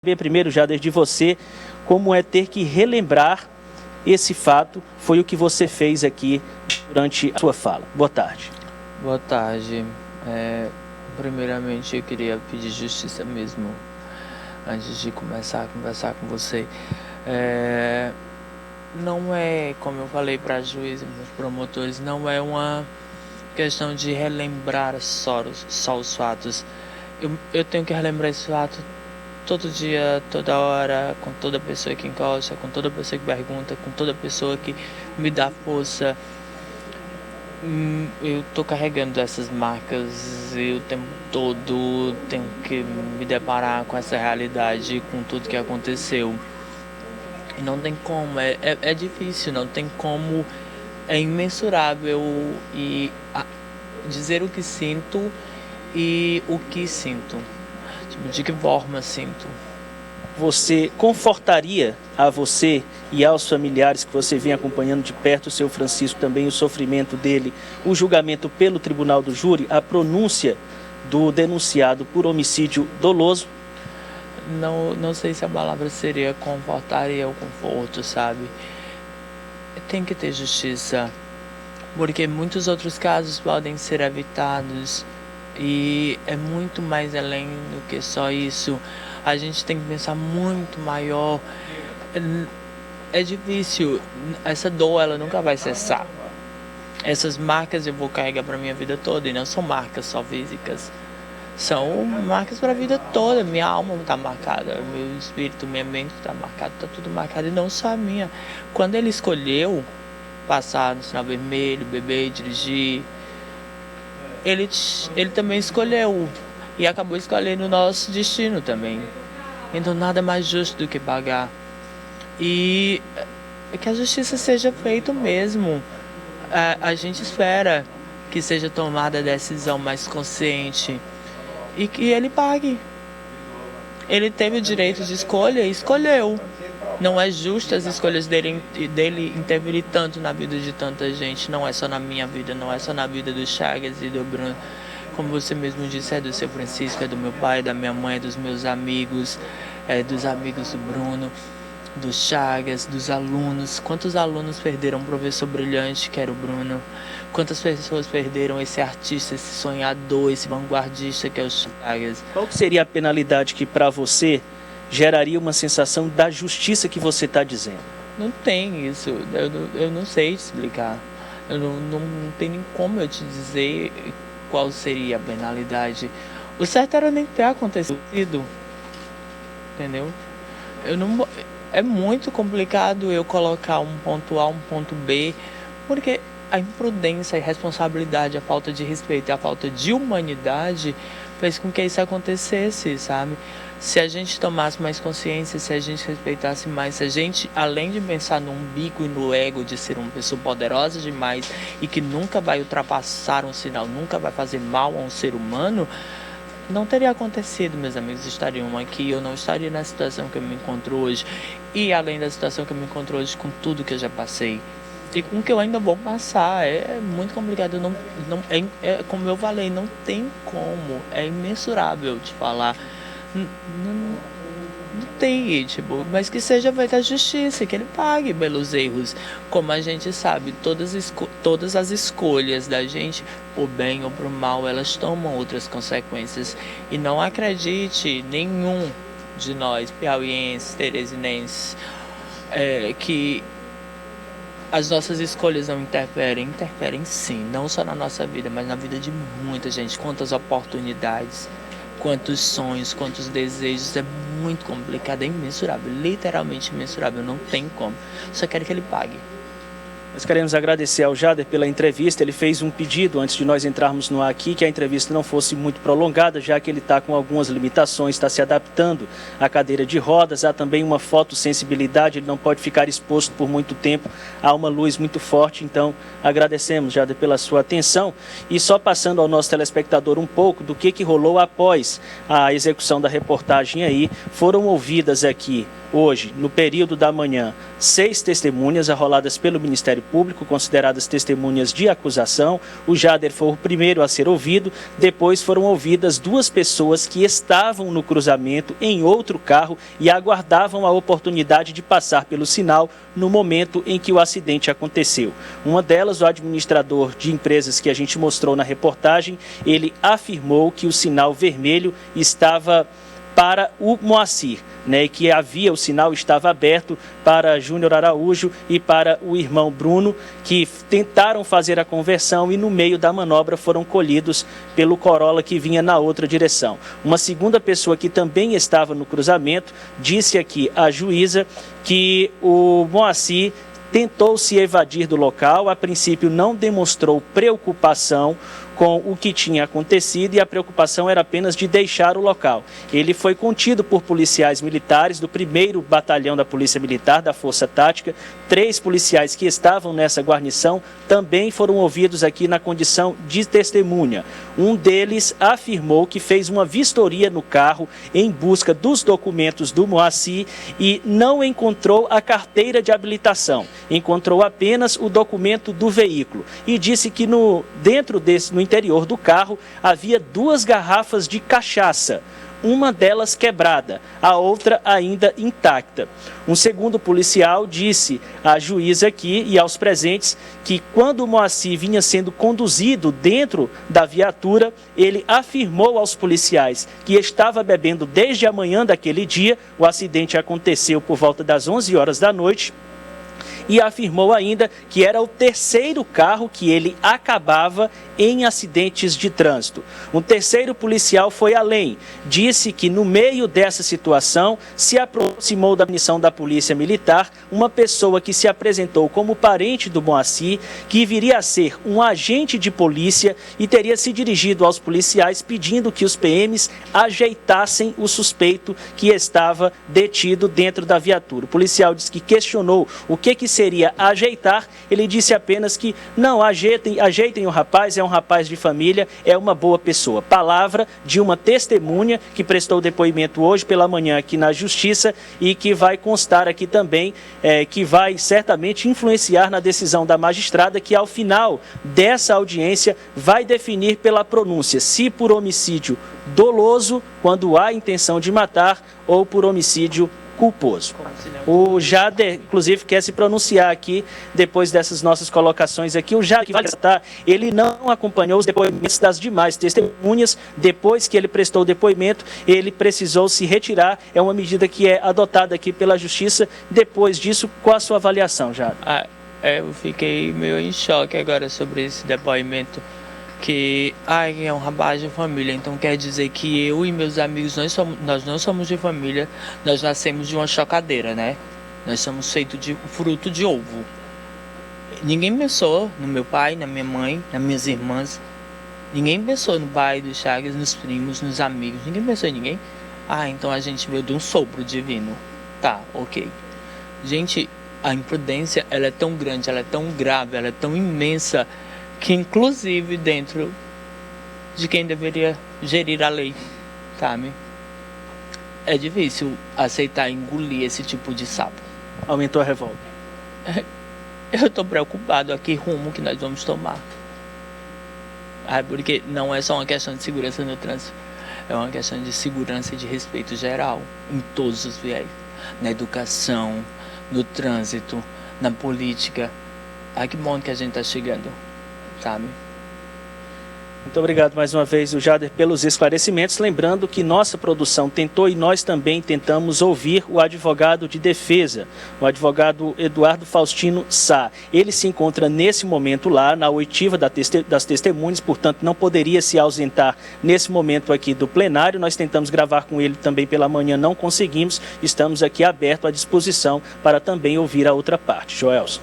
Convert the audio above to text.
Saber primeiro, já desde você, como é ter que relembrar esse fato, foi o que você fez aqui durante a sua fala. Boa tarde. Boa tarde. Primeiramente eu queria pedir justiça mesmo, antes de começar a conversar com você. Não é, como eu falei para juízes e meus promotores, não é uma questão de relembrar só os fatos. Eu tenho que relembrar esse fato todo dia, toda hora, com toda pessoa que encosta, com toda pessoa que pergunta, com toda pessoa que me dá força. Eu tô carregando essas marcas e o tempo todo tenho que me deparar com essa realidade, com tudo que aconteceu. E não tem como, é difícil, não tem como, é imensurável dizer o que sinto e o que sinto. De que forma sinto? Você confortaria a você e aos familiares que você vem acompanhando de perto, o seu Francisco também, o sofrimento dele, o julgamento pelo tribunal do júri, a pronúncia do denunciado por homicídio doloso? Não sei se a palavra seria confortaria ou conforto, sabe? Tem que ter justiça, porque muitos outros casos podem ser evitados. E é muito mais além do que só isso. A gente tem que pensar muito maior. É difícil. Essa dor, ela nunca vai cessar. Essas marcas eu vou carregar para minha vida toda. E não são marcas só físicas. São marcas para a vida toda. Minha alma está marcada. Meu espírito, minha mente está marcada. Está tudo marcado. E não só a minha. Quando ele escolheu passar no sinal vermelho, beber, dirigir, ele também escolheu e acabou escolhendo o nosso destino também. Então nada mais justo do que pagar. E que a justiça seja feita mesmo. A gente espera que seja tomada a decisão mais consciente e que ele pague. Ele teve o direito de escolha e escolheu. Não é justo as escolhas dele interferir tanto na vida de tanta gente. Não é só na minha vida, não é só na vida do Chagas e do Bruno. Como você mesmo disse, é do seu Francisco, é do meu pai, da minha mãe, dos meus amigos, dos amigos do Bruno, do Chagas, dos alunos. Quantos alunos perderam um professor brilhante, que era o Bruno? Quantas pessoas perderam esse artista, esse sonhador, esse vanguardista, que é o Chagas? Qual seria a penalidade que para você geraria uma sensação da justiça que você está dizendo? Não tem isso, eu não sei te explicar. Eu não tem nem como eu te dizer qual seria a penalidade. O certo era nem ter acontecido, entendeu? É muito complicado eu colocar um ponto A, um ponto B, porque a imprudência, a irresponsabilidade, a falta de respeito e a falta de humanidade fez com que isso acontecesse, sabe? Se a gente tomasse mais consciência, se a gente respeitasse mais, se a gente, além de pensar no umbigo e no ego de ser uma pessoa poderosa demais e que nunca vai ultrapassar um sinal, nunca vai fazer mal a um ser humano, não teria acontecido, meus amigos estariam aqui, eu não estaria na situação que eu me encontro hoje. E além da situação que eu me encontro hoje, com tudo que eu já passei e com o que eu ainda vou passar, é muito complicado. Como eu falei, não tem como, é imensurável de falar. Não tem, tipo, mas que seja feita a justiça, que ele pague pelos erros. Como a gente sabe, todas as escolhas da gente, por bem ou por mal, elas tomam outras consequências. E não acredite nenhum de nós, piauienses, teresinenses, que as nossas escolhas não interferem sim, não só na nossa vida, mas na vida de muita gente. Quantas oportunidades, quantos sonhos, quantos desejos, é muito complicado, é imensurável, literalmente imensurável, não tem como. Só quero que ele pague. Nós queremos agradecer ao Jader pela entrevista. Ele fez um pedido antes de nós entrarmos no ar aqui, que a entrevista não fosse muito prolongada, já que ele está com algumas limitações, está se adaptando à cadeira de rodas. Há também uma fotossensibilidade, ele não pode ficar exposto por muito tempo a uma luz muito forte. Então, agradecemos, Jader, pela sua atenção. E só passando ao nosso telespectador um pouco do que rolou após a execução da reportagem aí, foram ouvidas aqui hoje, no período da manhã, 6 testemunhas arroladas pelo Ministério Ministério Público, consideradas testemunhas de acusação. O Jader foi o primeiro a ser ouvido, depois foram ouvidas duas pessoas que estavam no cruzamento em outro carro e aguardavam a oportunidade de passar pelo sinal no momento em que o acidente aconteceu. Uma delas, o administrador de empresas que a gente mostrou na reportagem, ele afirmou que o sinal vermelho estava para o Moacir, né, que o sinal estava aberto para Júnior Araújo e para o irmão Bruno, que tentaram fazer a conversão e no meio da manobra foram colhidos pelo Corolla que vinha na outra direção. Uma segunda pessoa que também estava no cruzamento disse aqui à juíza que o Moacir tentou se evadir do local, a princípio não demonstrou preocupação com o que tinha acontecido e a preocupação era apenas de deixar o local. Ele foi contido por policiais militares do 1º Batalhão da Polícia Militar, da Força Tática. 3 policiais que estavam nessa guarnição também foram ouvidos aqui na condição de testemunha. Um deles afirmou que fez uma vistoria no carro em busca dos documentos do Moacir e não encontrou a carteira de habilitação. Encontrou apenas o documento do veículo e disse que no interior do carro havia 2 garrafas de cachaça, uma delas quebrada, a outra ainda intacta. Um segundo policial disse à juíza aqui e aos presentes que quando o Moacir vinha sendo conduzido dentro da viatura, ele afirmou aos policiais que estava bebendo desde a manhã daquele dia. O acidente aconteceu por volta das 11 horas da noite. E afirmou ainda que era o 3º carro que ele acabava em acidentes de trânsito. Um terceiro policial foi além. Disse que no meio dessa situação se aproximou da missão da Polícia Militar uma pessoa que se apresentou como parente do Moacir, que viria a ser um agente de polícia e teria se dirigido aos policiais pedindo que os PMs ajeitassem o suspeito que estava detido dentro da viatura. O policial disse que questionou o que seria ajeitar. Ele disse apenas que não, ajeitem o rapaz, é um rapaz de família, é uma boa pessoa. Palavra de uma testemunha que prestou depoimento hoje pela manhã aqui na Justiça e que vai constar aqui também, que vai certamente influenciar na decisão da magistrada, que ao final dessa audiência vai definir pela pronúncia se por homicídio doloso, quando há intenção de matar, ou por homicídio culposo. O Jader, inclusive, quer se pronunciar aqui depois dessas nossas colocações aqui. O Jader, que vai ressaltar, ele não acompanhou os depoimentos das demais testemunhas. Depois que ele prestou o depoimento, ele precisou se retirar. É uma medida que é adotada aqui pela Justiça. Depois disso, qual a sua avaliação, Jader? Eu fiquei meio em choque agora sobre esse depoimento. Que é um rapaz de família, então quer dizer que eu e meus amigos, nós não somos de família, nós nascemos de uma chocadeira, né? Nós somos feitos de fruto de ovo. Ninguém pensou no meu pai, na minha mãe, nas minhas irmãs. Ninguém pensou no pai do Chagas, nos primos, nos amigos. Ninguém pensou em ninguém. Então a gente veio de um sopro divino. Tá, ok. Gente, a imprudência, ela é tão grande, ela é tão grave, ela é tão imensa, que inclusive dentro de quem deveria gerir a lei, sabe? É difícil aceitar engolir esse tipo de sapo. Aumentou a revolta. Eu estou preocupado aqui rumo que nós vamos tomar. Porque não é só uma questão de segurança no trânsito, é uma questão de segurança e de respeito geral, em todos os viés. Na educação, no trânsito, na política. Que bom que a gente está chegando. Sabe? Muito obrigado mais uma vez, o Jader, pelos esclarecimentos. Lembrando que nossa produção tentou e nós também tentamos ouvir o advogado de defesa, o advogado Eduardo Faustino Sá. Ele se encontra nesse momento lá na oitiva das testemunhas, portanto não poderia se ausentar nesse momento aqui do plenário. Nós tentamos gravar com ele também pela manhã, não conseguimos. Estamos aqui abertos à disposição para também ouvir a outra parte. Joelson.